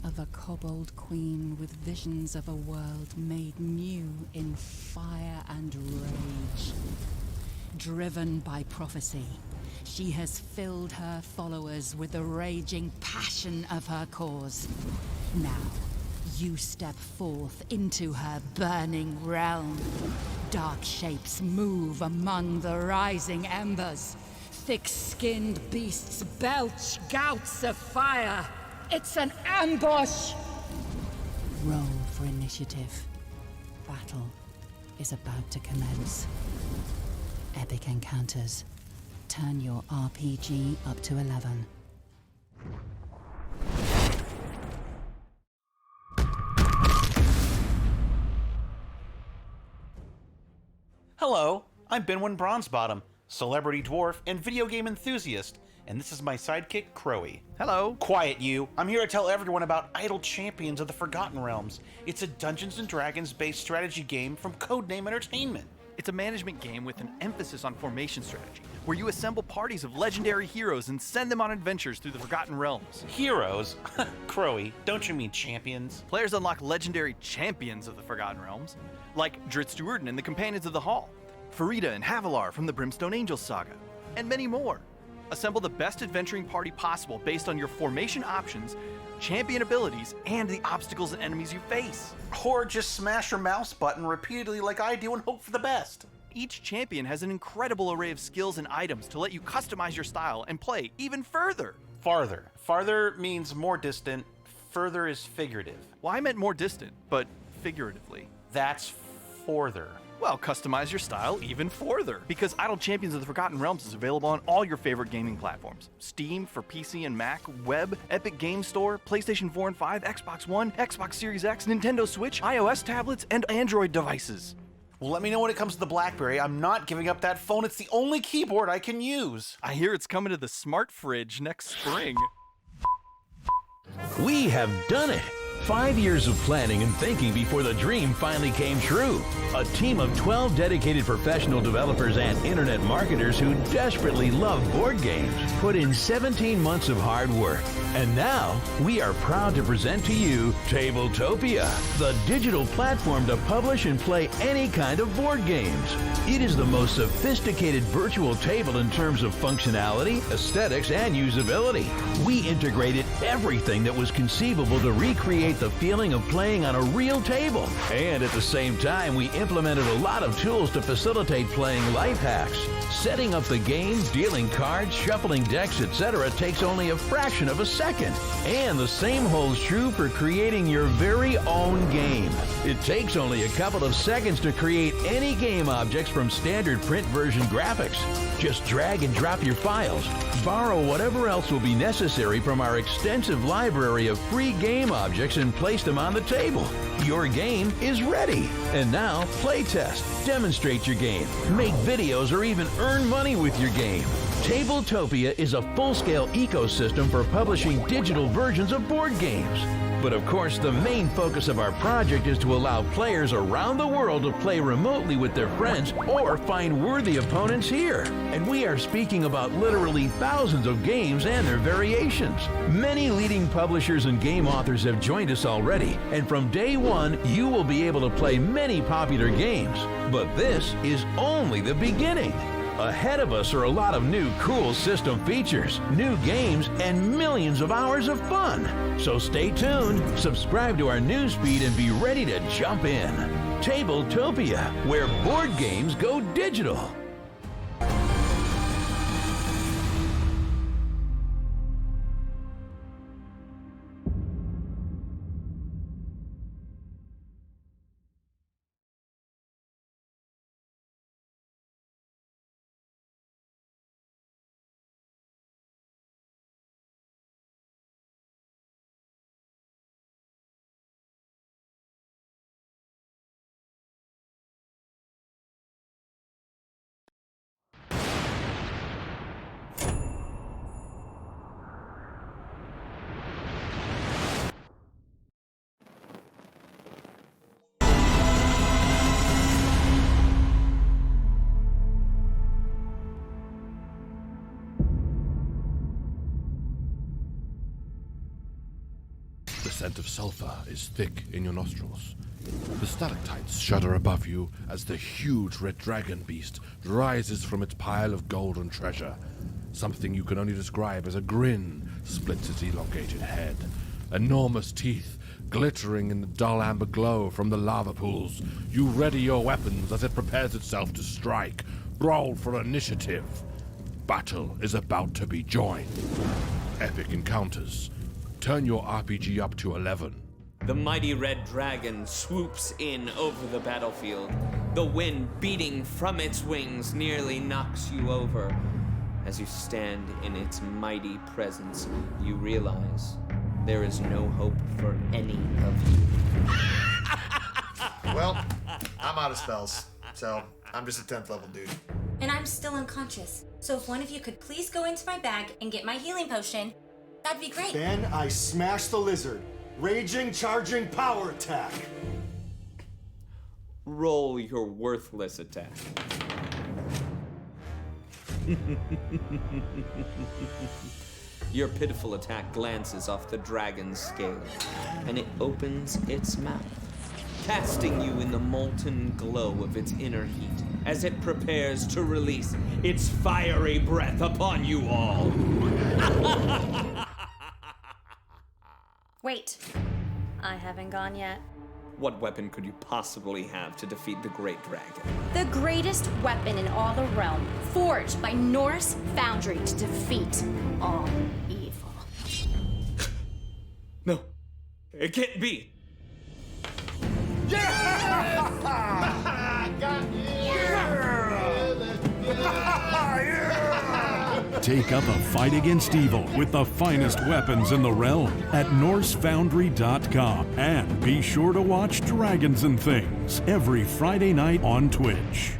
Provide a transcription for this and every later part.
of a kobold queen with visions of a world made new in fire and rage. Driven by prophecy, she has filled her followers with the raging passion of her cause. Now, you step forth into her burning realm. Dark shapes move among the rising embers. Thick-skinned beasts belch gouts of fire. It's an ambush! Roll for initiative. Battle is about to commence. Epic encounters. Turn your RPG up to 11. Hello, I'm Benwin Bronzebottom, celebrity dwarf and video game enthusiast, and this is my sidekick, Crowy. Hello. Quiet, you. I'm here to tell everyone about Untitled Champions of the Forgotten Realms. It's a Dungeons & Dragons-based strategy game from Codename Entertainment. It's a management game with an emphasis on formation strategy, where you assemble parties of legendary heroes and send them on adventures through the Forgotten Realms. Heroes? Crowy, don't you mean champions? Players unlock legendary champions of the Forgotten Realms, like Dritz Duerden and the Companions of the Hall, Farida and Havilar from the Brimstone Angels saga, and many more. Assemble the best adventuring party possible based on your formation options, champion abilities, and the obstacles and enemies you face. Or just smash your mouse button repeatedly like I do and hope for the best. Each champion has an incredible array of skills and items to let you customize your style and play even further. Farther. Farther means more distant, further is figurative. Well, I meant more distant, but figuratively. That's further. Well, customize your style even further, because Idle Champions of the Forgotten Realms is available on all your favorite gaming platforms. Steam for PC and Mac, Web, Epic Game Store, PlayStation 4 and 5, Xbox One, Xbox Series X, Nintendo Switch, iOS tablets, and Android devices. Well, let me know when it comes to the BlackBerry. I'm not giving up that phone. It's the only keyboard I can use. I hear it's coming to the smart fridge next spring. We have done it! 5 years of planning and thinking before the dream finally came true. A team of 12 dedicated professional developers and internet marketers who desperately love board games put in 17 months of hard work. And now, we are proud to present to you Tabletopia, the digital platform to publish and play any kind of board games. It is the most sophisticated virtual table in terms of functionality, aesthetics, and usability. We integrated everything that was conceivable to recreate the feeling of playing on a real table. And at the same time, we implemented a lot of tools to facilitate playing life hacks. Setting up the game, dealing cards, shuffling decks, etc. takes only a fraction of a second. And the same holds true for creating your very own game. It takes only a couple of seconds to create any game objects from standard print version graphics. Just drag and drop your files. Borrow whatever else will be necessary from our extensive library of free game objects and place them on the table. Your game is ready. And now, play test, demonstrate your game, make videos, or even earn money with your game. Tabletopia is a full-scale ecosystem for publishing digital versions of board games. But of course, the main focus of our project is to allow players around the world to play remotely with their friends or find worthy opponents here. And we are speaking about literally thousands of games and their variations. Many leading publishers and game authors have joined us already, and from day one, you will be able to play many popular games. But this is only the beginning. Ahead of us are a lot of new cool system features, new games, and millions of hours of fun. So stay tuned, subscribe to our newsfeed, and be ready to jump in. Tabletopia, where board games go digital. scent of sulfur is thick in your nostrils. The stalactites shudder above you as the huge red dragon beast rises from its pile of golden treasure. Something you can only describe as a grin splits its elongated head. Enormous teeth glittering in the dull amber glow from the lava pools. You ready your weapons as it prepares itself to strike. Roll for initiative. Battle is about to be joined. Epic encounters. Turn your RPG up to 11. The mighty red dragon swoops in over the battlefield. The wind beating from its wings nearly knocks you over. As you stand in its mighty presence, you realize there is no hope for any of you. Well, I'm out of spells, so I'm just a 10th level dude. And I'm still unconscious. So if one of you could please go into my bag and get my healing potion, that'd be great. Then I smash the lizard. Raging, charging, power attack. Roll your worthless attack. Your pitiful attack glances off the dragon's scale, and it opens its mouth, casting you in the molten glow of its inner heat as it prepares to release its fiery breath upon you all. Wait, I haven't gone yet. What weapon could you possibly have to defeat the great dragon? The greatest weapon in all the realm, forged by Norse foundry to defeat all evil. No, it can't be. Take up a fight against evil with the finest weapons in the realm at NorseFoundry.com. And be sure to watch Dragons and Things every Friday night on Twitch.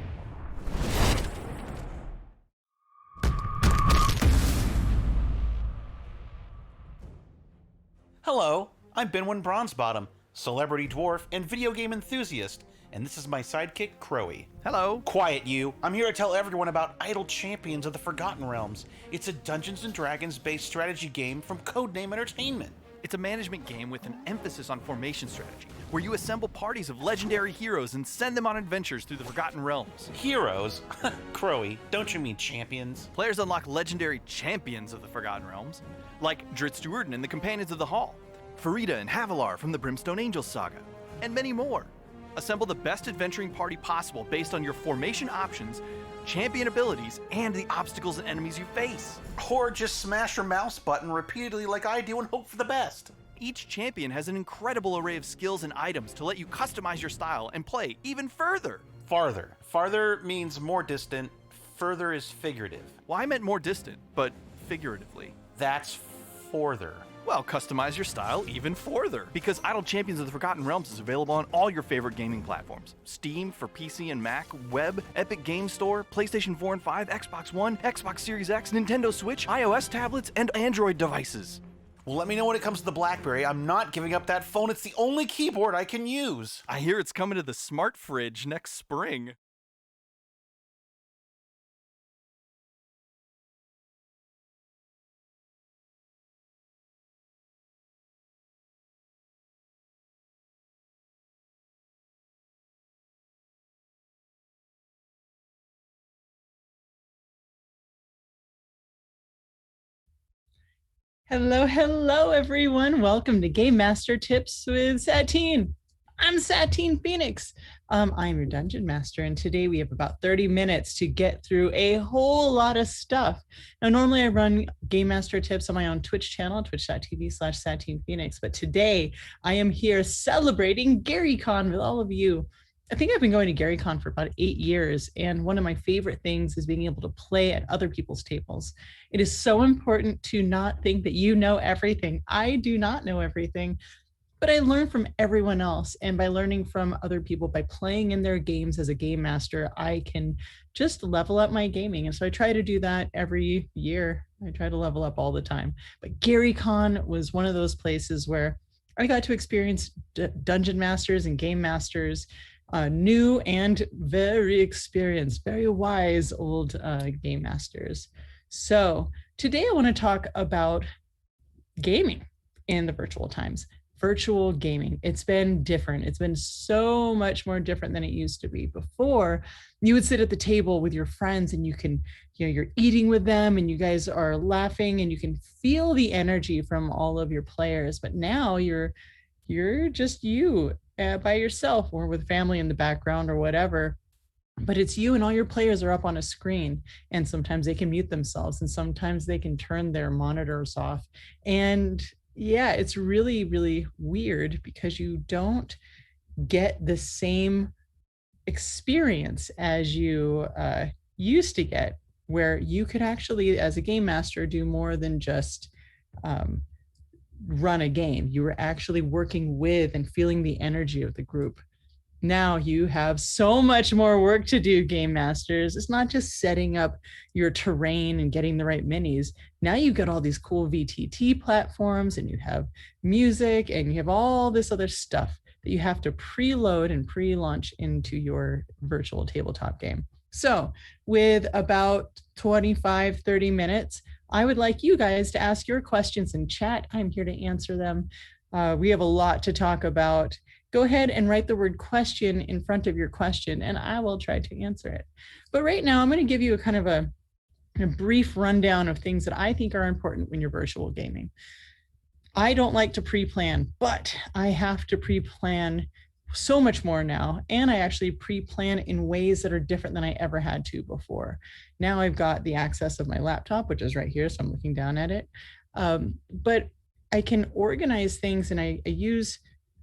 Hello, I'm Benwin Bronzebottom, celebrity dwarf and video game enthusiast, and this is my sidekick, Crowy. Hello. Quiet, you. I'm here to tell everyone about Untitled Champions of the Forgotten Realms. It's a Dungeons & Dragons-based strategy game from Codename Entertainment. It's a management game with an emphasis on formation strategy, where you assemble parties of legendary heroes and send them on adventures through the Forgotten Realms. Heroes? Crowy, don't you mean champions? Players unlock legendary champions of the Forgotten Realms, like Dritz and the Companions of the Hall, Farida and Havilar from the Brimstone Angels saga, and many more. Assemble the best adventuring party possible based on your formation options, champion abilities, and the obstacles and enemies you face. Or just smash your mouse button repeatedly like I do and hope for the best. Each champion has an incredible array of skills and items to let you customize your style and play even further. Farther. Farther means more distant, further is figurative. Well, I meant more distant, but figuratively. That's further. Well, customize your style even further, because Idle Champions of the Forgotten Realms is available on all your favorite gaming platforms. Steam for PC and Mac, Web, Epic Game Store, PlayStation 4 and 5, Xbox One, Xbox Series X, Nintendo Switch, iOS tablets, and Android devices. Well, let me know when it comes to the BlackBerry. I'm not giving up that phone. It's the only keyboard I can use. I hear it's coming to the smart fridge next spring. Hello, everyone. Welcome to Game Master Tips with Satine. I'm Satine Phoenix. I'm your Dungeon Master, and today we have about 30 minutes to get through a whole lot of stuff. Now, normally I run Game Master Tips on my own Twitch channel, twitch.tv/SatinePhoenix, but today I am here celebrating GaryCon with all of you. I think I've been going to GaryCon for about 8 years, and one of my favorite things is being able to play at other people's tables. It is so important to not think that you know everything. I do not know everything, but I learn from everyone else, and by learning from other people, by playing in their games as a game master, I can just level up my gaming, and so I try to do that every year. I try to level up all the time, but GaryCon was one of those places where I got to experience dungeon masters and game masters, new and very experienced, very wise old game masters. So today I want to talk about gaming in the virtual times. virtual gaming. It's been different. It's been so much more different than it used to be. Before, you would sit at the table with your friends and you can, you're eating with them and you guys are laughing and you can feel the energy from all of your players. But now you're just you by yourself or with family in the background or whatever. But it's you and all your players are up on a screen, and sometimes they can mute themselves and sometimes they can turn their monitors off. And yeah, it's really, really weird because you don't get the same experience as you used to get, where you could actually, as a game master, do more than just run a game. You were actually working with and feeling the energy of the group. Now you have so much more work to do, game masters. It's not just setting up your terrain and getting the right minis. Now you've got all these cool VTT platforms and you have music and you have all this other stuff that you have to preload and pre-launch into your virtual tabletop game. So with about 25, 30 minutes, I would like you guys to ask your questions in chat. I'm here to answer them. We have a lot to talk about. Go ahead and write the word question in front of your question and I will try to answer it. But right now I'm going to give you a kind of a brief rundown of things that I think are important when you're virtual gaming. I don't like to pre-plan, but I have to pre-plan so much more now. And I actually pre-plan in ways that are different than I ever had to before. Now I've got the access of my laptop, which is right here. So I'm looking down at it. But I can organize things and I use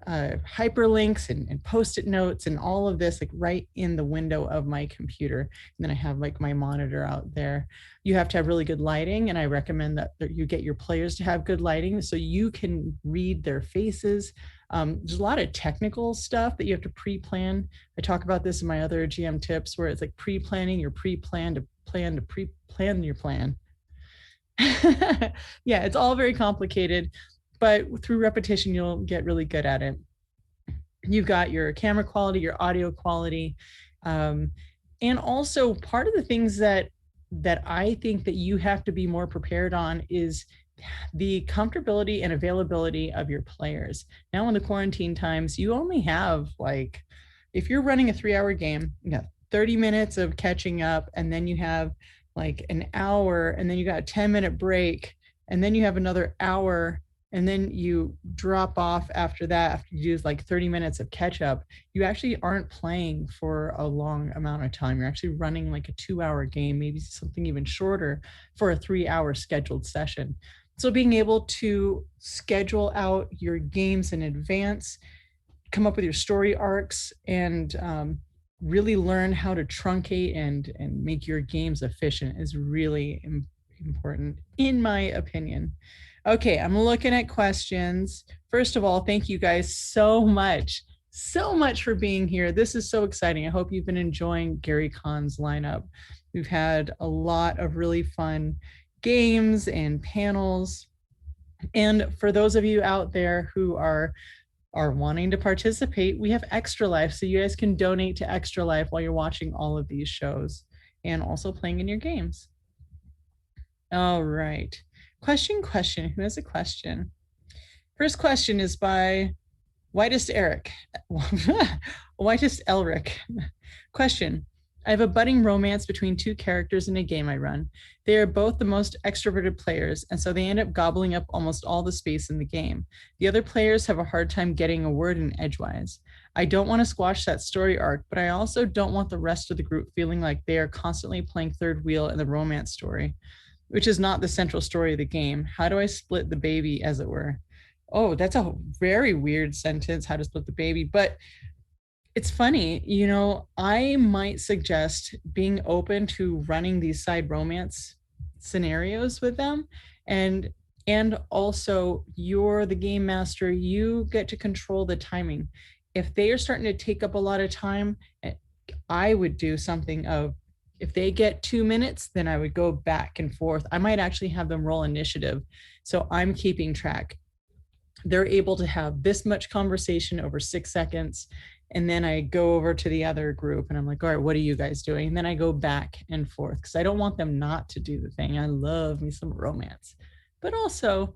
hyperlinks and post-it notes and all of this like right in the window of my computer. And then I have like my monitor out there. You have to have really good lighting, and I recommend that you get your players to have good lighting so you can read their faces. There's a lot of technical stuff that you have to pre-plan. I talk about this in my other GM tips where it's like pre-planning your pre-plan to plan to pre-plan your plan. Yeah, it's all very complicated, but through repetition, you'll get really good at it. You've got your camera quality, your audio quality. And also part of the things that I think that you have to be more prepared on is the comfortability and availability of your players. Now in the quarantine times, you only have like, if you're running a 3-hour game, you got 30 minutes of catching up, and then you have like an hour, and then you got a 10-minute break, and then you have another hour, and then you drop off after that. After you do like 30 minutes of catch up, you actually aren't playing for a long amount of time. You're actually running like a 2-hour game, maybe something even shorter for a 3-hour scheduled session. So being able to schedule out your games in advance, come up with your story arcs, and really learn how to truncate and make your games efficient is really important, in my opinion. Okay, I'm looking at questions. First of all, thank you guys so much for being here. This is so exciting. I hope you've been enjoying Gary Kahn's lineup. We've had a lot of really fun games and panels. And for those of you out there who are wanting to participate, we have Extra Life, so you guys can donate to Extra Life while you're watching all of these shows and also playing in your games. All right. Question. Who has a question? First question is by Whitest Eric. Whitest Elric. Question. I have a budding romance between two characters in a game I run. They are both the most extroverted players, and so they end up gobbling up almost all the space in the game. The other players have a hard time getting a word in edgewise. I don't want to squash that story arc, but I also don't want the rest of the group feeling like they are constantly playing third wheel in the romance story, which is not the central story of the game. How do I split the baby, as it were? Oh, that's a very weird sentence, how to split the baby. But it's funny, you know, I might suggest being open to running these side romance scenarios with them. And also, you're the game master, you get to control the timing. If they are starting to take up a lot of time, I would do something of, if they get 2 minutes, then I would go back and forth. I might actually have them roll initiative. So I'm keeping track. They're able to have this much conversation over 6 seconds. And then I go over to the other group and I'm like, all right, what are you guys doing? And then I go back and forth because I don't want them not to do the thing. I love me some romance. But also,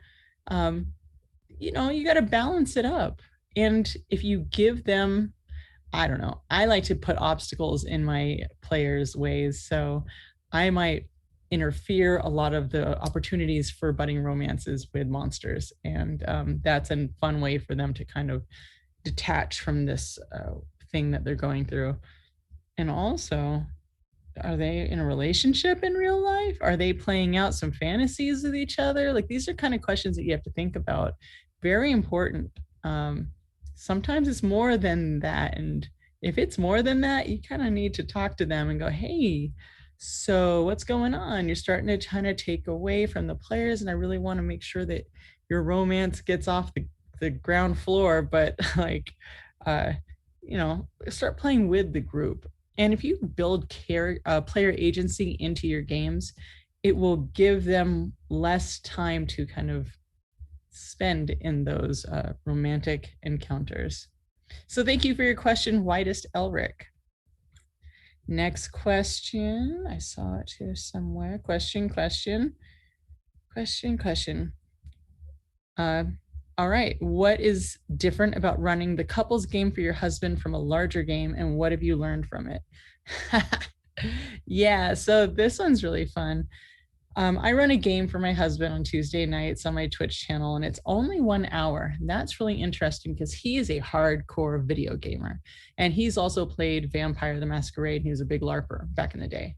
you got to balance it up. And if you give them, I don't know, I like to put obstacles in my players' ways. So I might interfere a lot of the opportunities for budding romances with monsters. And that's a fun way for them to kind of detach from this thing that they're going through. And also, are they in a relationship in real life? Are they playing out some fantasies with each other? Like, these are kind of questions that you have to think about. Very important. Sometimes it's more than that. And if it's more than that, you kind of need to talk to them and go, hey, so what's going on? You're starting to kind of take away from the players. And I really want to make sure that your romance gets off the ground floor, but like, start playing with the group. And if you build player agency into your games, it will give them less time to kind of spend in those romantic encounters. So thank you for your question, Whitest Elric. Next question. I saw it here somewhere. Question. All right. What is different about running the couples game for your husband from a larger game, and what have you learned from it? Yeah, so this one's really fun. I run a game for my husband on Tuesday nights on my Twitch channel, and it's only 1 hour. That's really interesting because he is a hardcore video gamer, and he's also played Vampire the Masquerade. He was a big LARPer back in the day.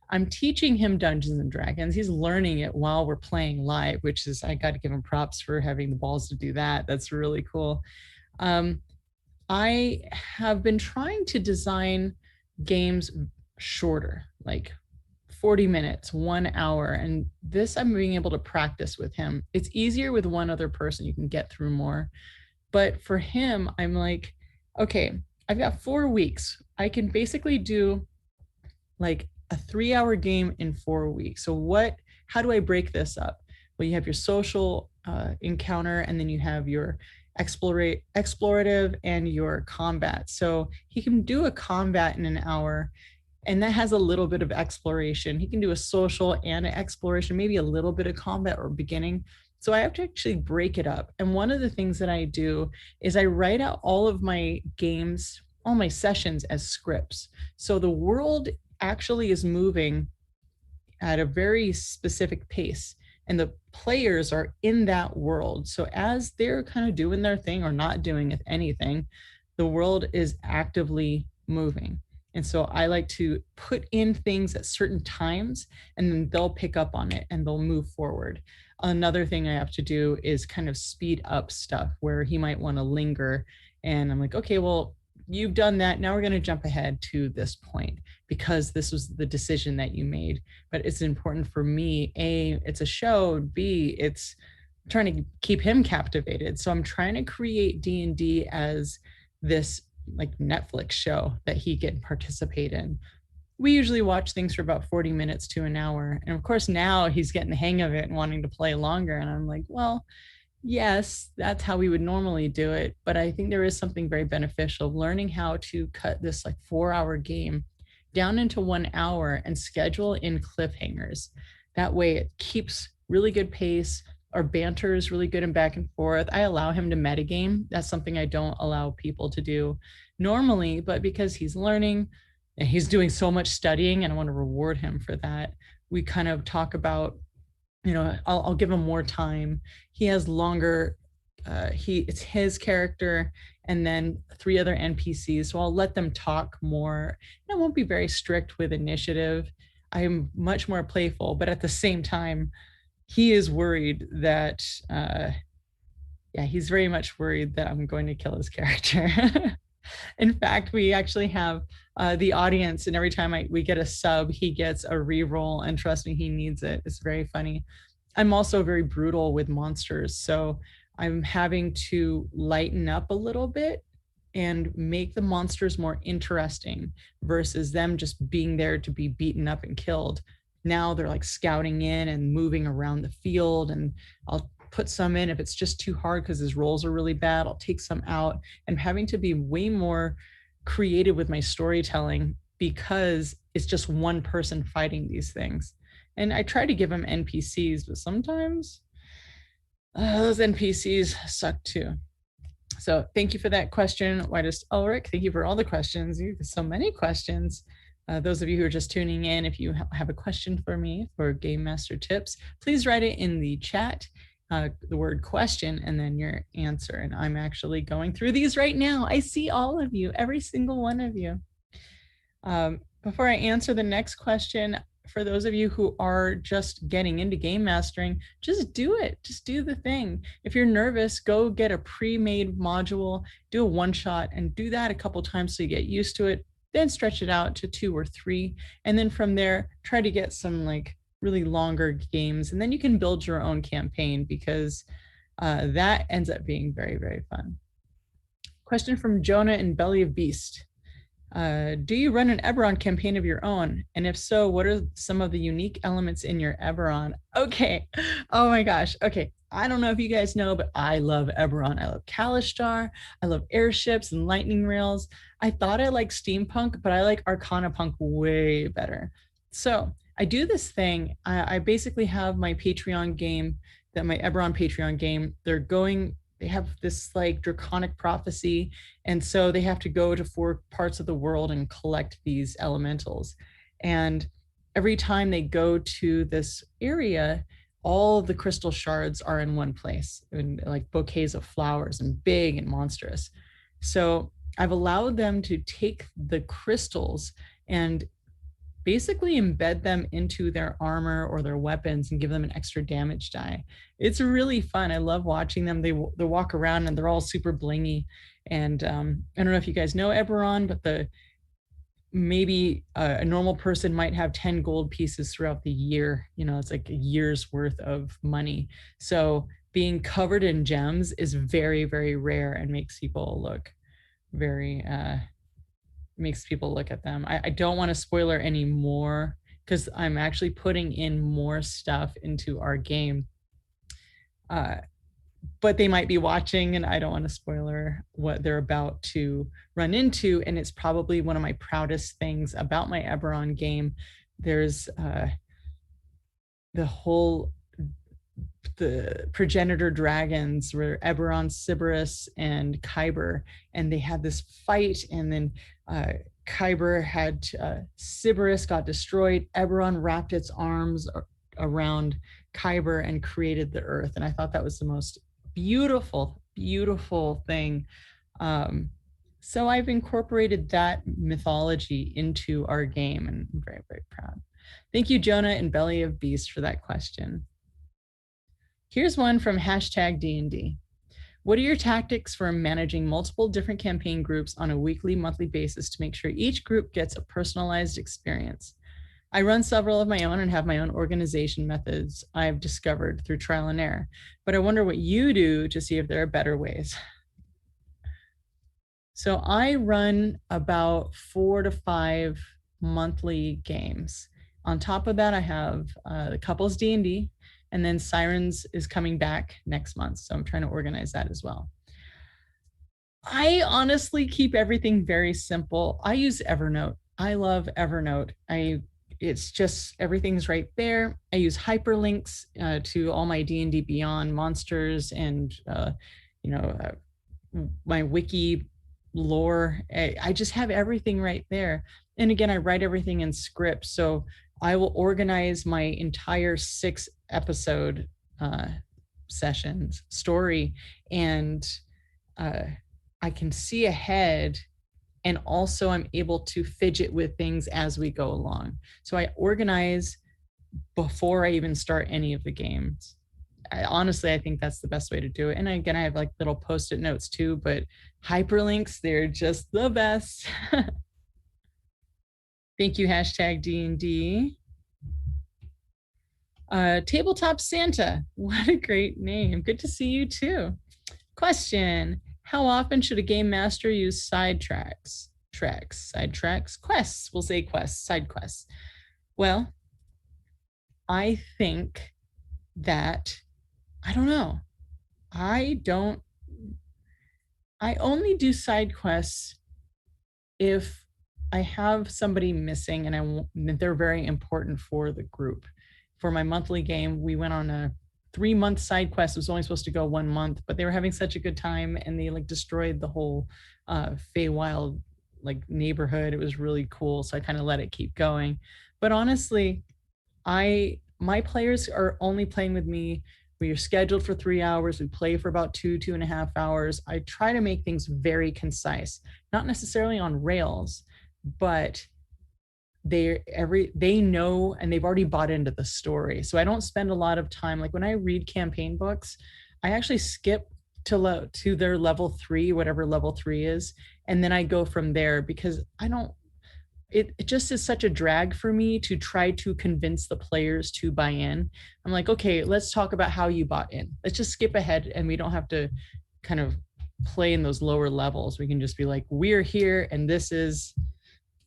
I'm teaching him Dungeons and Dragons. He's learning it while we're playing live, which is, I got to give him props for having the balls to do that. That's really cool. I have been trying to design games shorter, like 40 minutes, 1 hour. And this I'm being able to practice with him. It's easier with one other person. You can get through more. But for him, I'm like, okay, I've got 4 weeks. I can basically do like a 3-hour game in 4 weeks. So how do I break this up? Well, you have your social encounter, and then you have your explorative and your combat. So he can do a combat in an hour, and that has a little bit of exploration. He can do a social and an exploration, maybe a little bit of combat or beginning. So I have to actually break it up. And one of the things that I do is I write out all of my games, all my sessions as scripts. So the world actually is moving at a very specific pace, and the players are in that world. So as they're kind of doing their thing or not doing anything, the world is actively moving. And so I like to put in things at certain times, and then they'll pick up on it and they'll move forward. Another thing I have to do is kind of speed up stuff where he might want to linger. And I'm like, okay, well, you've done that. Now we're going to jump ahead to this point because this was the decision that you made. But it's important for me. A, it's a show. B, it's trying to keep him captivated. So I'm trying to create D&D as this like Netflix show that he can participate in. We usually watch things for about 40 minutes to an hour. And of course, now he's getting the hang of it and wanting to play longer. And I'm like, well, yes, that's how we would normally do it. But I think there is something very beneficial learning how to cut this like 4-hour game down into 1 hour and schedule in cliffhangers. That way it keeps really good pace. Our banter is really good and back and forth. I allow him to metagame. That's something I don't allow people to do normally, but because he's learning and he's doing so much studying and I want to reward him for that, we kind of talk about, I'll give him more time. He has longer, it's his character and then 3 other NPCs. So I'll let them talk more. And I won't be very strict with initiative. I'm much more playful, but at the same time, he is worried that, he's very much worried that I'm going to kill his character. In fact, we actually have the audience, and every time we get a sub, he gets a re-roll, and trust me, he needs it. It's very funny. I'm also very brutal with monsters, so I'm having to lighten up a little bit and make the monsters more interesting versus them just being there to be beaten up and killed. Now they're like scouting in and moving around the field, and I'll put some in if it's just too hard because his rolls are really bad. I'll take some out, and having to be way more creative with my storytelling because it's just one person fighting these things. And I try to give him NPCs, but sometimes Those NPCs suck too. So thank you for that question, Whitest Ulrich. Thank you for all the questions. You have so many questions. Those of you who are just tuning in, if you have a question for me for Game Master Tips, please write it in the chat, the word question, and then your answer. And I'm actually going through these right now. I see all of you, every single one of you. Before I answer the next question, for those of you who are just getting into game mastering, just do it. Just do the thing. If you're nervous, go get a pre-made module, do a one shot, and do that a couple times so you get used to it. Then stretch it out to 2 or 3. And then from there, try to get some like really longer games. And then you can build your own campaign, because that ends up being very, very fun. Question from Jonah in Belly of Beast. Do you run an Eberron campaign of your own? And if so, what are some of the unique elements in your Eberron? Okay. Oh my gosh. Okay. I don't know if you guys know, but I love Eberron. I love Kalistar. I love airships and lightning rails. I thought I liked steampunk, but I like Arcana punk way better. So I do this thing. I basically have my Patreon game, my Eberron Patreon game. They have this like draconic prophecy. And so they have to go to 4 parts of the world and collect these elementals. And every time they go to this area, all of the crystal shards are in one place, in like bouquets of flowers and big and monstrous. So I've allowed them to take the crystals and basically embed them into their armor or their weapons and give them an extra damage die. It's really fun. I love watching them. They walk around and they're all super blingy. And I don't know if you guys know Eberron, but maybe a normal person might have 10 gold pieces throughout the year. You know, it's like a year's worth of money. So being covered in gems is very, very rare and makes people look very, makes people look at them. I don't want to spoiler any more because I'm actually putting in more stuff into our game. But they might be watching and I don't want to spoiler what they're about to run into. And it's probably one of my proudest things about my Eberron game. There's the progenitor dragons were Eberron, Sybaris, and Kyber, and they had this fight, and then Kyber had Sybaris got destroyed. Eberron wrapped its arms around Kyber and created the earth, and I thought that was the most beautiful, beautiful thing. So I've incorporated that mythology into our game, and I'm very, very proud. Thank you, Jonah and Belly of Beast, for that question. Here's one from #D&D. What are your tactics for managing multiple different campaign groups on a weekly, monthly basis to make sure each group gets a personalized experience? I run several of my own and have my own organization methods I've discovered through trial and error, but I wonder what you do to see if there are better ways. So I run about 4 to 5 monthly games. On top of that, I have the couples D&D, and then Sirens is coming back next month. So I'm trying to organize that as well. I honestly keep everything very simple. I use Evernote. I love Evernote. It's just, everything's right there. I use hyperlinks to all my D&D Beyond monsters and, my wiki lore. I just have everything right there. And again, I write everything in script. So I will organize my entire 6 episode sessions story, and I can see ahead, and also I'm able to fidget with things as we go along. So I organize before I even start any of the games. Honestly, I think that's the best way to do it. And again, I have like little post-it notes too, but hyperlinks, they're just the best. Thank you, #D&D. Tabletop Santa, what a great name. Good to see you too. Question, how often should a game master use side quests? We'll say quests, side quests. Well, I think that, I don't know. I only do side quests if I have somebody missing and they're very important for the group. For my monthly game, we went on a 3-month side quest. It was only supposed to go 1 month, but they were having such a good time, and they like destroyed the whole Feywild like neighborhood. It was really cool, so I kind of let it keep going. But honestly, my players are only playing with me. We are scheduled for 3 hours. We play for about 2.5 hours. I try to make things very concise, not necessarily on rails, but they know, and they've already bought into the story. So I don't spend a lot of time. Like when I read campaign books, I actually skip to their level 3, whatever level 3 is, and then I go from there, because it just is such a drag for me to try to convince the players to buy in. I'm like, okay, let's talk about how you bought in. Let's just skip ahead, and we don't have to kind of play in those lower levels. We can just be like, we're here, and this is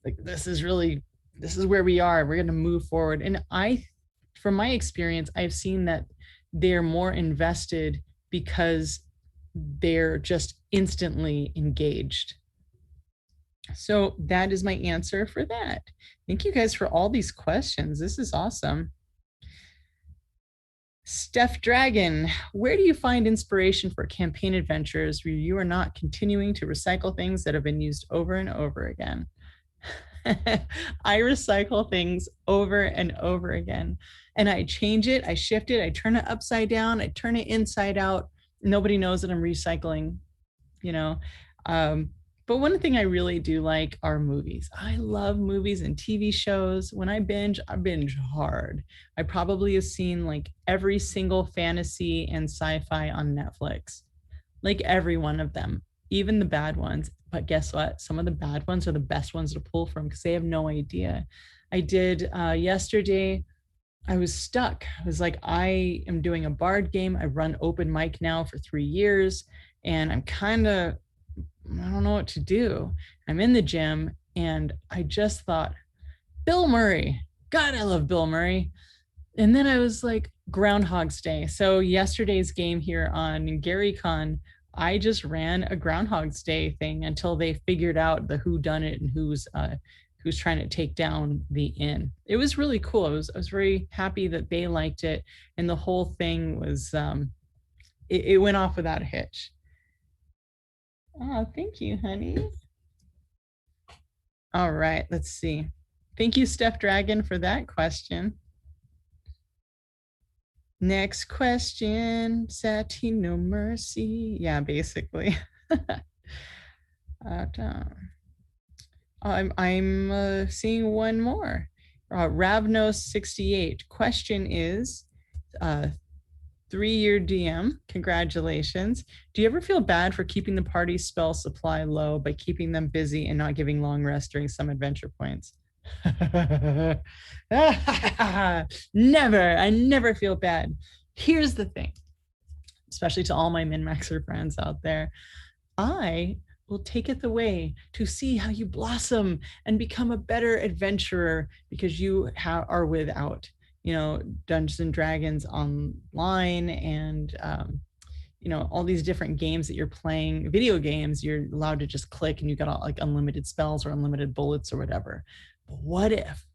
where we are. We're going to move forward. And from my experience, I've seen that they're more invested because they're just instantly engaged. So that is my answer for that. Thank you guys for all these questions. This is awesome. Steph Dragon, where do you find inspiration for campaign adventures where you are not continuing to recycle things that have been used over and over again? I recycle things over and over again, and I change it, I shift it, I turn it upside down, I turn it inside out. Nobody knows that I'm recycling, you know. But one thing I really do like are movies. I love movies and TV shows. When I binge hard. I probably have seen like every single fantasy and sci-fi on Netflix, like every one of them, even the bad ones. But guess what? Some of the bad ones are the best ones to pull from, because they have no idea. I did yesterday. I was stuck. I was like, I am doing a bard game. I've run open mic now for 3 years, and I don't know what to do. I'm in the gym, and I just thought, Bill Murray. God, I love Bill Murray. And then I was like, Groundhog's Day. So yesterday's game here on GaryCon, I just ran a Groundhog's Day thing until they figured out the whodunit and who's trying to take down the inn. It was really cool. I was very happy that they liked it, and the whole thing was it went off without a hitch. Oh, thank you, honey. All right, let's see. Thank you, Steph Dragon, for that question. Next question, Satine No Mercy. Yeah, basically. I'm seeing one more. Ravnos68. Question is, 3-year DM, congratulations. Do you ever feel bad for keeping the party's spell supply low by keeping them busy and not giving long rests during some adventure points? Never. I never feel bad. Here's the thing, especially to all my min-maxer friends out there. I will taketh away to see how you blossom and become a better adventurer, because you are without, Dungeons and Dragons online and, all these different games that you're playing, video games, you're allowed to just click and you got all, like unlimited spells or unlimited bullets or whatever. But what if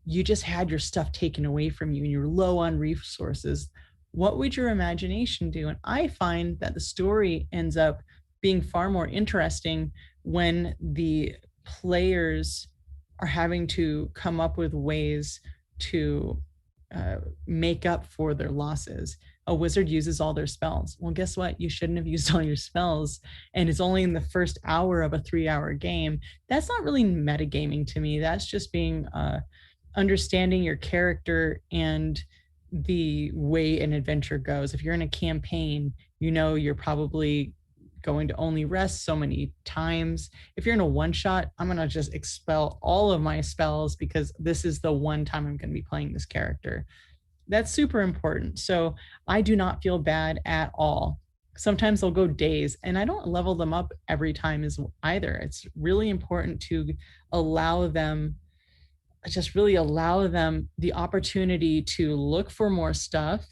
you just had your stuff taken away from you and you're low on resources? What would your imagination do? And I find that the story ends up being far more interesting when the players are having to come up with ways to make up for their losses. A wizard uses all their spells. Well, guess what? You shouldn't have used all your spells, and it's only in the first hour of a 3-hour game. That's not really metagaming to me. That's just being understanding your character and the way an adventure goes. If you're in a campaign, you're probably going to only rest so many times. If you're in a one-shot, I'm going to just expel all of my spells because this is the one time I'm going to be playing this character. That's super important. So I do not feel bad at all. Sometimes they'll go days, and I don't level them up every time either. It's really important to allow them the opportunity to look for more stuff,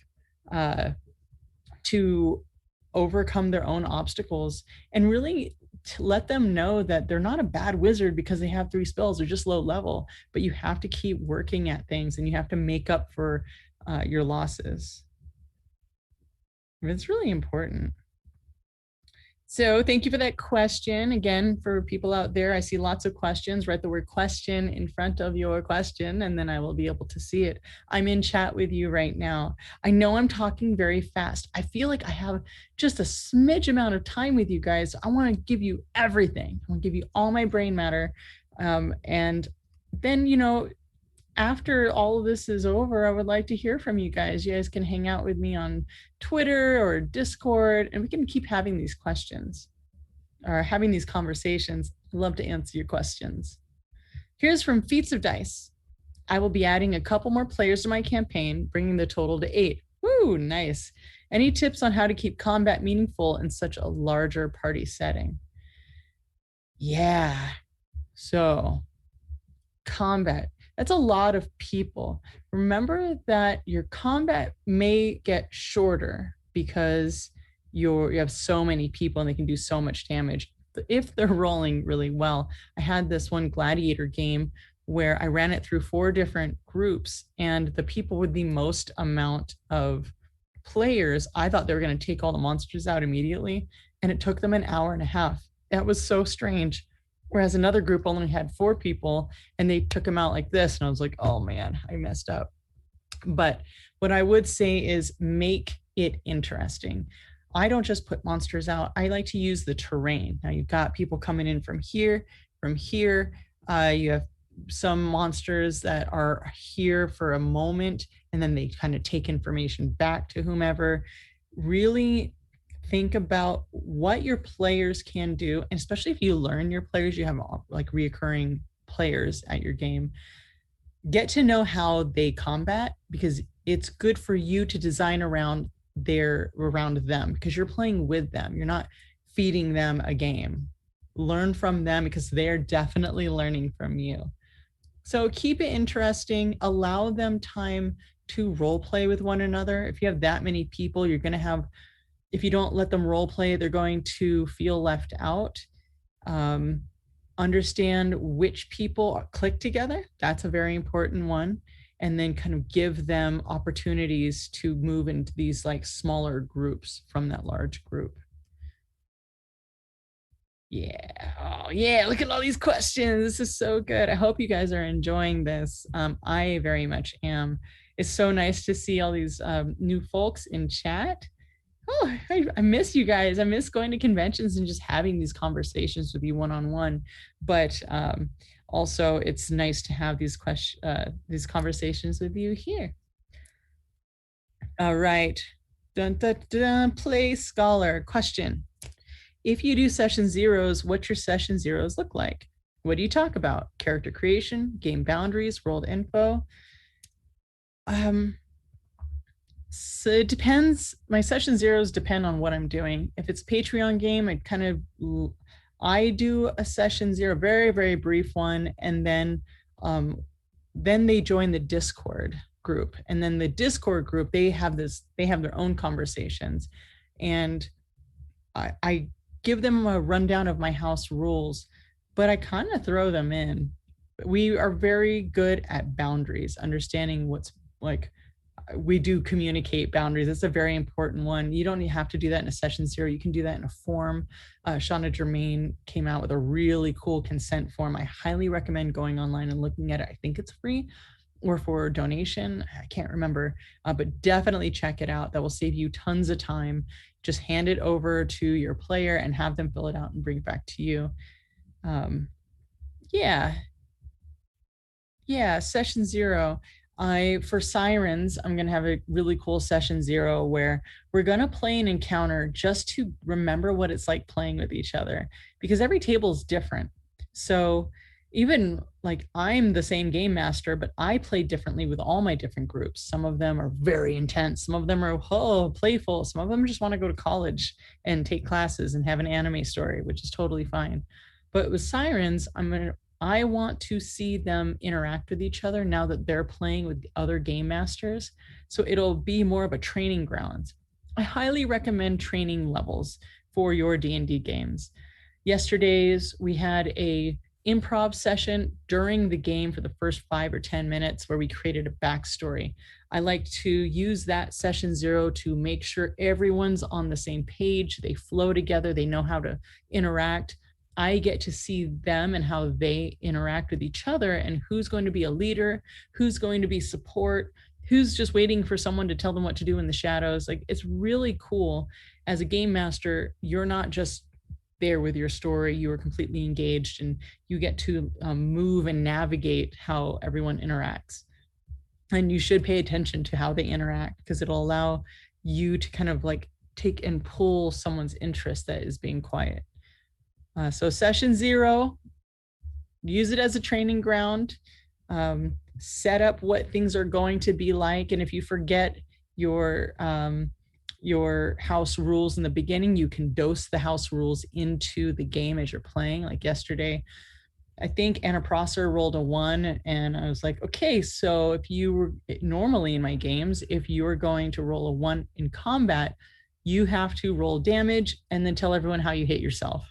to overcome their own obstacles, and really to let them know that they're not a bad wizard because they have 3 spells. They're just low level, but you have to keep working at things and you have to make up for your losses. It's really important. So thank you for that question. Again, for people out there, I see lots of questions. Write the word question in front of your question, and then I will be able to see it. I'm in chat with you right now. I know I'm talking very fast. I feel like I have just a smidge amount of time with you guys. I want to give you everything. I want to give you all my brain matter. And then, after all of this is over, I would like to hear from you guys. You guys can hang out with me on Twitter or Discord, and we can keep having these questions or having these conversations. I'd love to answer your questions. Here's from Feats of Dice. I will be adding a couple more players to my campaign, bringing the total to 8. Woo, nice. Any tips on how to keep combat meaningful in such a larger party setting? Yeah, so combat. That's a lot of people. Remember that your combat may get shorter because you have so many people and they can do so much damage. If they're rolling really well, I had this one gladiator game where I ran it through 4 different groups, and the people with the most amount of players, I thought they were going to take all the monsters out immediately, and it took them an hour and a half. That was so strange. Whereas another group only had 4 people and they took them out like this. And I was like, oh man, I messed up. But what I would say is make it interesting. I don't just put monsters out. I like to use the terrain. Now you've got people coming in from here. You have some monsters that are here for a moment and then they kind of take information back to whomever. Really think about what your players can do, and especially if you learn your players, you have like reoccurring players at your game, get to know how they combat, because it's good for you to design around them, because you're playing with them. You're not feeding them a game. Learn from them because they're definitely learning from you. So keep it interesting, allow them time to role play with one another. If you have that many people, you're going to have, if you don't let them role play, they're going to feel left out. Understand which people click together. That's a very important one. And then kind of give them opportunities to move into these like smaller groups from that large group. Yeah. Oh, yeah. Look at all these questions. This is so good. I hope you guys are enjoying this. I very much am. It's so nice to see all these new folks in chat. Oh, I miss you guys. I miss going to conventions and just having these conversations with you one-on-one. But also, it's nice to have these conversations with you here. All right. Dun, dun, dun. Play Scholar. Question. If you do session zeros, what's your session zeros look like? What do you talk about? Character creation, game boundaries, world info? So it depends. My session zeros depend on what I'm doing. If it's a Patreon game, I do a session zero, very, very brief one. And then they join the Discord group. And then the Discord group, they have their own conversations. And I give them a rundown of my house rules, but I kind of throw them in. We are very good at boundaries, understanding what's like. We do communicate boundaries. That's a very important one. You don't have to do that in a session zero. You can do that in a form. Shauna Germain came out with a really cool consent form. I highly recommend going online and looking at it. I think it's free or for donation. I can't remember, but definitely check it out. That will save you tons of time. Just hand it over to your player and have them fill it out and bring it back to you. Yeah, session zero. For Sirens, I'm going to have a really cool session zero where we're going to play an encounter just to remember what it's like playing with each other, because every table is different. So even like I'm the same game master, but I play differently with all my different groups. Some of them are very intense. Some of them are playful. Some of them just want to go to college and take classes and have an anime story, which is totally fine. But with Sirens, I want to see them interact with each other now that they're playing with other game masters. So it'll be more of a training grounds. I highly recommend training levels for your D&D games. Yesterday's, we had a improv session during the game for the first 5 or 10 minutes where we created a backstory. I like to use that session 0 to make sure everyone's on the same page, they flow together, they know how to interact. I get to see them and how they interact with each other, and who's going to be a leader, who's going to be support, who's just waiting for someone to tell them what to do in the shadows. Like, it's really cool. As a game master, you're not just there with your story, you are completely engaged, and you get to move and navigate how everyone interacts. And you should pay attention to how they interact, because it'll allow you to kind of like take and pull someone's interest that is being quiet. So session 0, use it as a training ground, set up what things are going to be like. And if you forget your house rules in the beginning, you can dose the house rules into the game as you're playing. Like yesterday, I think Anna Prosser rolled a 1, and I was like, okay, so if you were normally in my games, if you were going to roll a 1 in combat, you have to roll damage and then tell everyone how you hit yourself,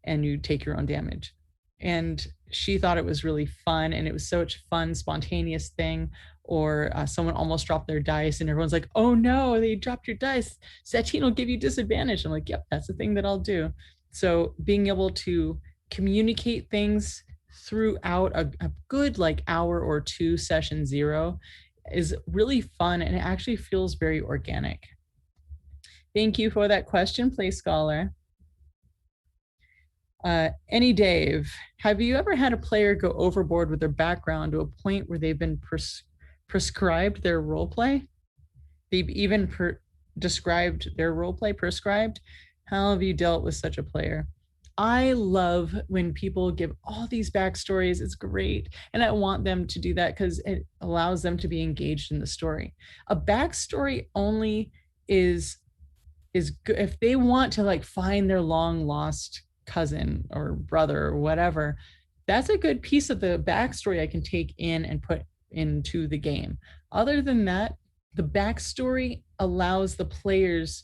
and you take your own damage. And she thought it was really fun, and it was such a fun, spontaneous thing. Or someone almost dropped their dice, and everyone's like, oh no, they dropped your dice. Satine will give you disadvantage. I'm like, yep, that's the thing that I'll do. So being able to communicate things throughout a good like hour or 2 session 0 is really fun, and it actually feels very organic. Thank you for that question, Play Scholar. Any Dave, have you ever had a player go overboard with their background to a point where they've been prescribed their role play? They've even described their role play prescribed? How have you dealt with such a player? I love when people give all these backstories. It's great. And I want them to do that because it allows them to be engaged in the story. A backstory only is good if they want to like find their long lost cousin or brother or whatever. That's a good piece of the backstory I can take in and put into the game. Other than that, the backstory allows the players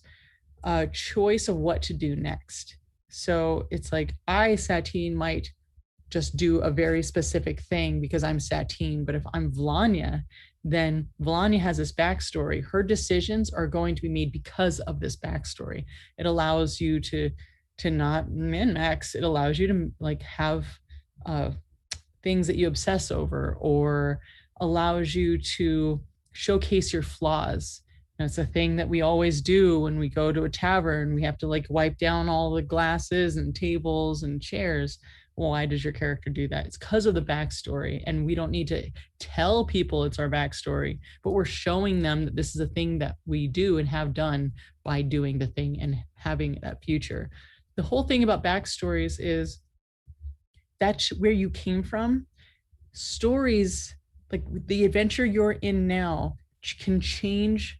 a choice of what to do next. So it's like, I, Satine, might just do a very specific thing because I'm Satine, but if I'm Vlanya, then Vlanya has this backstory. Her decisions are going to be made because of this backstory. It allows you to not min-max. It allows you to like have things that you obsess over, or allows you to showcase your flaws. And it's a thing that we always do when we go to a tavern. We have to like wipe down all the glasses and tables and chairs. Well, why does your character do that? It's because of the backstory, and we don't need to tell people it's our backstory, but we're showing them that this is a thing that we do and have done by doing the thing and having that future. The whole thing about backstories is that's where you came from. Stories, like the adventure you're in now, can change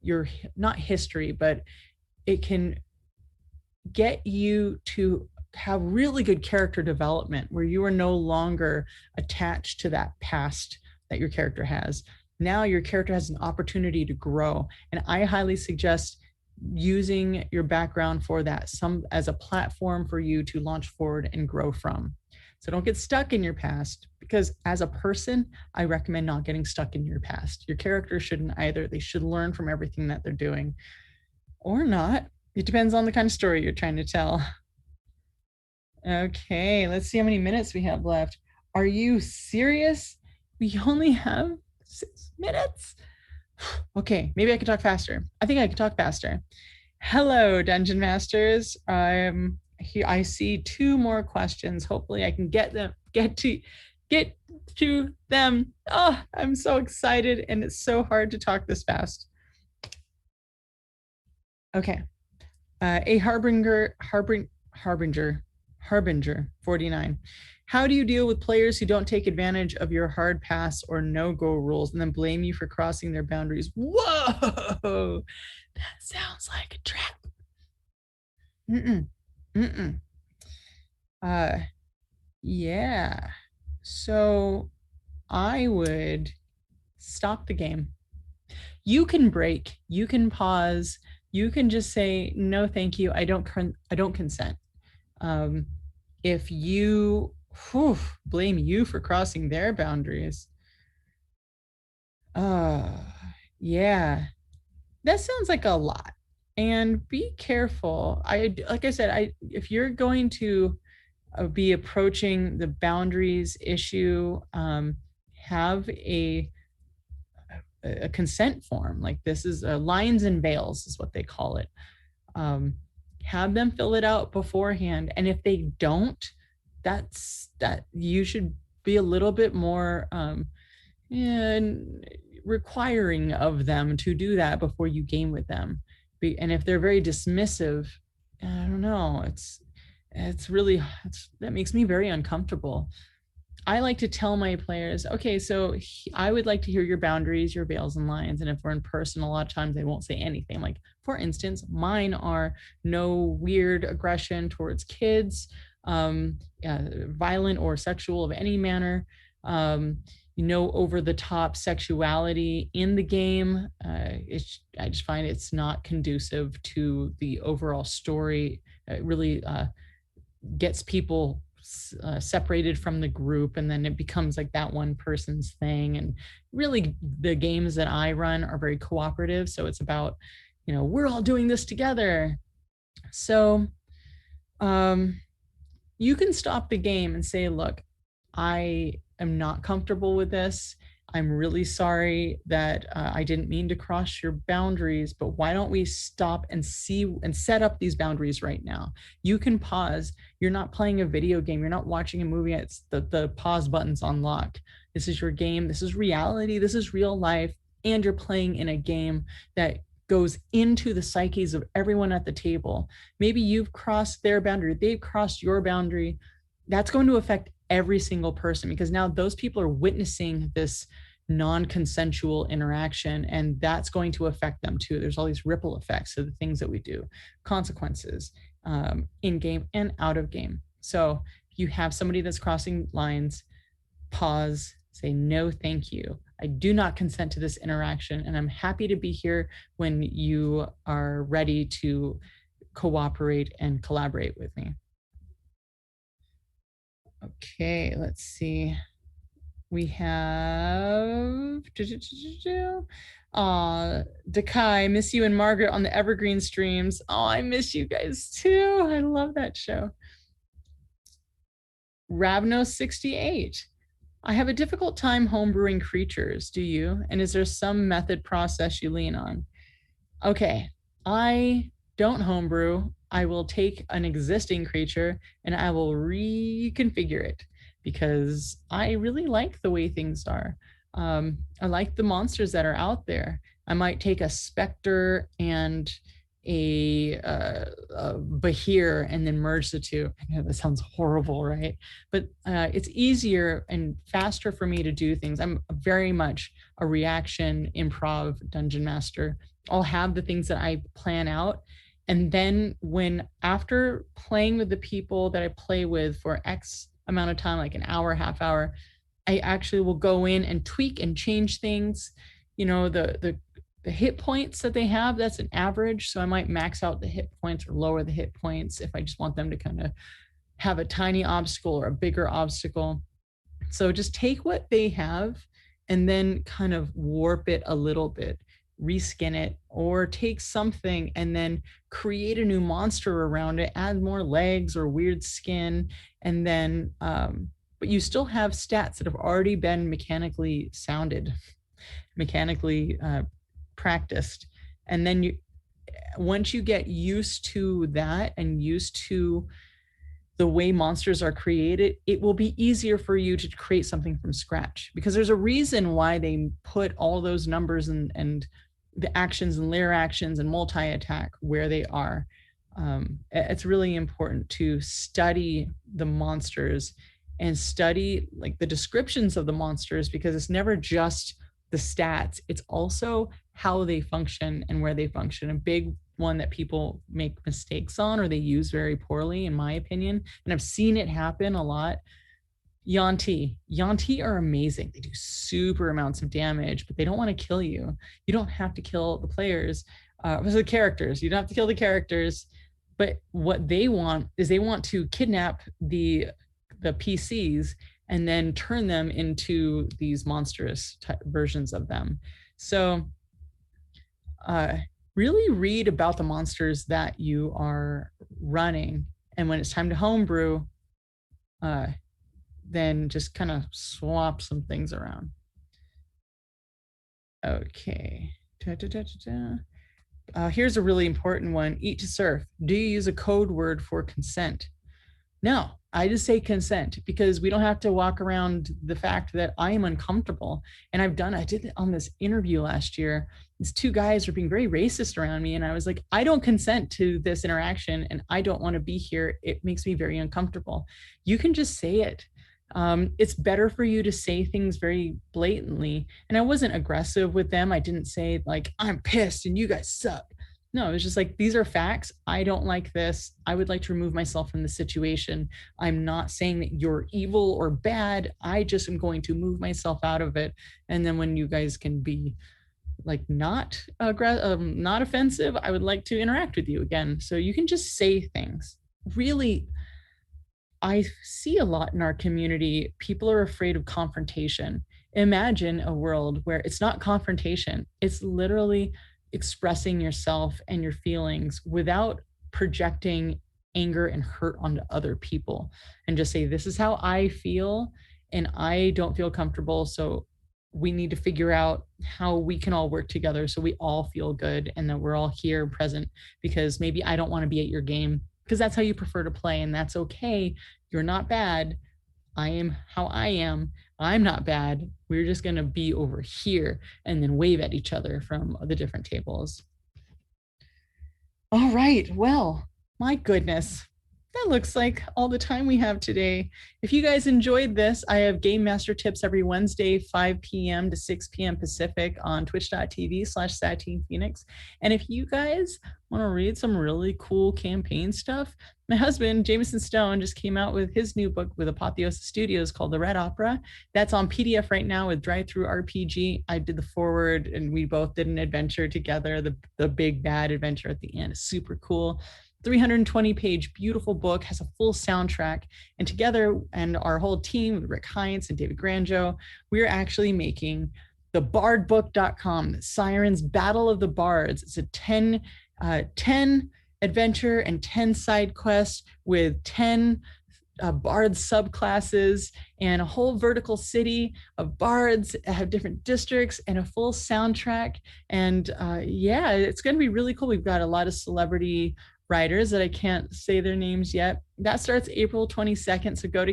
your not history, but it can get you to have really good character development where you are no longer attached to that past that your character has. Now your character has an opportunity to grow, and I highly suggest using your background for that, as a platform for you to launch forward and grow from. So don't get stuck in your past, because as a person, I recommend not getting stuck in your past. Your character shouldn't either. They should learn from everything that they're doing, or not. It depends on the kind of story you're trying to tell. Okay, let's see how many minutes we have left. Are you serious? We only have 6 minutes? Okay, maybe I can talk faster. I think I can talk faster. Hello, Dungeon Masters. I see 2 more questions. Hopefully I can get to them. Oh, I'm so excited, and it's so hard to talk this fast. Okay. A Harbinger 49. How do you deal with players who don't take advantage of your hard pass or no-go rules and then blame you for crossing their boundaries? Whoa, that sounds like a trap. Yeah. So I would stop the game. You can break, you can pause, you can just say, no, thank you, I don't consent. If you Whew, blame you for crossing their boundaries. Yeah, that sounds like a lot. And be careful. Like I said, if you're going to be approaching the boundaries issue, have a consent form. Like this is lines and veils is what they call it. Have them fill it out beforehand, and if they don't, that you should be a little bit more requiring of them to do that before you game with them. And if they're very dismissive, I don't know, that makes me very uncomfortable. I like to tell my players, okay, so I would like to hear your boundaries, your veils and lines. And if we're in person, a lot of times they won't say anything. Like, for instance, mine are no weird aggression towards kids, violent or sexual of any manner, no over the top sexuality in the game. I just find it's not conducive to the overall story. It really gets people separated from the group, and then it becomes like that one person's thing. And really the games that I run are very cooperative, so it's about, we're all doing this together. So you can stop the game and say, look, I am not comfortable with this. I'm really sorry that I didn't mean to cross your boundaries, but why don't we stop and see and set up these boundaries right now? You can pause. You're not playing a video game. You're not watching a movie. It's the pause button's on lock. This is your game. This is reality. This is real life. And you're playing in a game that goes into the psyches of everyone at the table. Maybe you've crossed their boundary. They've crossed your boundary. That's going to affect every single person, because now those people are witnessing this non-consensual interaction, and that's going to affect them too. There's all these ripple effects of the things that we do, consequences in game and out of game. So if you have somebody that's crossing lines, pause, say, no, thank you. I do not consent to this interaction, and I'm happy to be here when you are ready to cooperate and collaborate with me. Okay, let's see. We have Dakai, miss you and Margaret on the Evergreen streams. Oh, I miss you guys too. I love that show. Ravno68. I have a difficult time homebrewing creatures. Do you? And is there some method process you lean on? Okay, I don't homebrew. I will take an existing creature and I will reconfigure it, because I really like the way things are. I like the monsters that are out there. I might take a Spectre and a Bahir and then merge the two. I know that sounds horrible, right? But it's easier and faster for me to do things. I'm very much a reaction improv dungeon master. I'll have the things that I plan out. And then after playing with the people that I play with for X amount of time, like an hour, half hour, I actually will go in and tweak and change things. The hit points that they have, that's an average. So I might max out the hit points or lower the hit points if I just want them to kind of have a tiny obstacle or a bigger obstacle. So just take what they have and then kind of warp it a little bit, reskin it, or take something and then create a new monster around it, add more legs or weird skin, and then but you still have stats that have already been mechanically practiced. And then once you get used to that and used to the way monsters are created, it will be easier for you to create something from scratch, because there's a reason why they put all those numbers and the actions and layer actions and multi-attack where they are. It's really important to study the monsters and study like the descriptions of the monsters, because it's never just the stats, it's also how they function and where they function. A big one that people make mistakes on or they use very poorly, in my opinion, and I've seen it happen a lot. Yanti are amazing. They do super amounts of damage, but they don't want to kill you. You don't have to kill the players, the characters. You don't have to kill the characters, but what they want is they want to kidnap the the PCs and then turn them into these monstrous versions of them. So really read about the monsters that you are running. And when it's time to homebrew, then just kind of swap some things around. Okay. Here's a really important one. Eat to surf. Do you use a code word for consent? No, I just say consent because we don't have to walk around the fact that I am uncomfortable. And I did it on this interview last year. These two guys were being very racist around me. And I was like, I don't consent to this interaction and I don't want to be here. It makes me very uncomfortable. You can just say it. It's better for you to say things very blatantly. And I wasn't aggressive with them. I didn't say like, I'm pissed and you guys suck. No, it was just like, these are facts. I don't like this. I would like to remove myself from the situation. I'm not saying that you're evil or bad. I just am going to move myself out of it. And then when you guys can be like not offensive, I would like to interact with you again. So you can just say things. Really, I see a lot in our community. People are afraid of confrontation. Imagine a world where it's not confrontation. It's literally expressing yourself and your feelings without projecting anger and hurt onto other people, and just say, this is how I feel and I don't feel comfortable. So we need to figure out how we can all work together so we all feel good and that we're all here and present, because maybe I don't want to be at your game because that's how you prefer to play, and that's okay. You're not bad. I am how I am. I'm not bad. We're just going to be over here, and then wave at each other from the different tables. All right. Well, my goodness. That looks like all the time we have today. If you guys enjoyed this, I have Game Master Tips every Wednesday, 5 p.m. to 6 p.m. Pacific on twitch.tv/SatTeenPhoenix. And if you guys want to read some really cool campaign stuff, my husband, Jameson Stone, just came out with his new book with Apotheosis Studios called The Red Opera. That's on PDF right now with Drive-Thru RPG. I did the forward and we both did an adventure together. The big bad adventure at the end is super cool. 320-page beautiful book, has a full soundtrack, and together and our whole team with Rick Heinz and David Granjo, we're actually making the bardbook.com, Sirens Battle of the Bards. It's a 10 adventure and 10 side quests with 10 bard subclasses and a whole vertical city of bards that have different districts and a full soundtrack. And yeah, it's going to be really cool. We've got a lot of celebrity writers that I can't say their names yet. That starts April 22nd. So go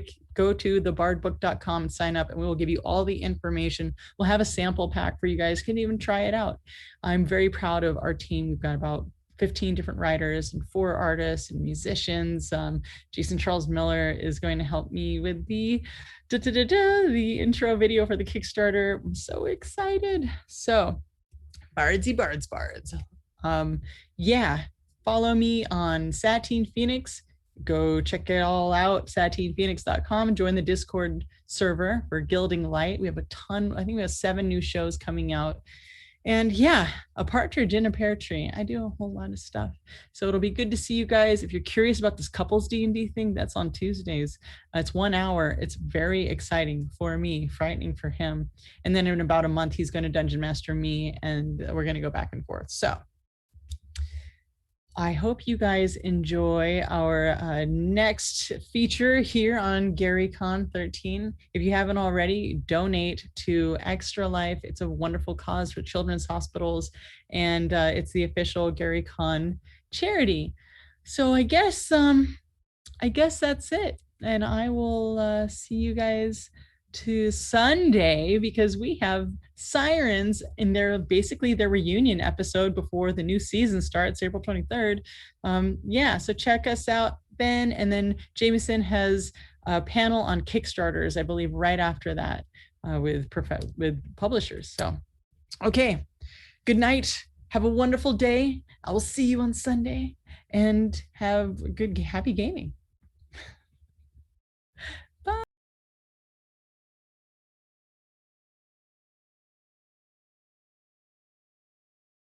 to thebardbook.com and sign up, and we will give you all the information. We'll have a sample pack for you guys. Can even try it out. I'm very proud of our team. We've got about 15 different writers and 4 artists and musicians. Jason Charles Miller is going to help me with the intro video for the Kickstarter. I'm so excited. So bardsy bards. Yeah. Follow me on SatTeenPhoenix. Go check it all out, satteenphoenix.com. Join the Discord server for Gilding Light. We have a ton. I think we have 7 new shows coming out. And yeah, a partridge in a pear tree. I do a whole lot of stuff. So it'll be good to see you guys. If you're curious about this couples D&D thing, that's on Tuesdays. It's 1 hour. It's very exciting for me, frightening for him. And then in about a month, he's going to Dungeon Master me, and we're going to go back and forth. So I hope you guys enjoy our next feature here on GaryCon 13. If you haven't already, donate to Extra Life. It's a wonderful cause for children's hospitals, and it's the official GaryCon charity. So I guess that's it, and I will see you guys to Sunday, because we have Sirens in their reunion episode before the new season starts, April 23rd. Yeah, so check us out then. And then Jameson has a panel on Kickstarters, I believe, right after that with publishers. So, okay, good night. Have a wonderful day. I will see you on Sunday, and have a good, happy gaming.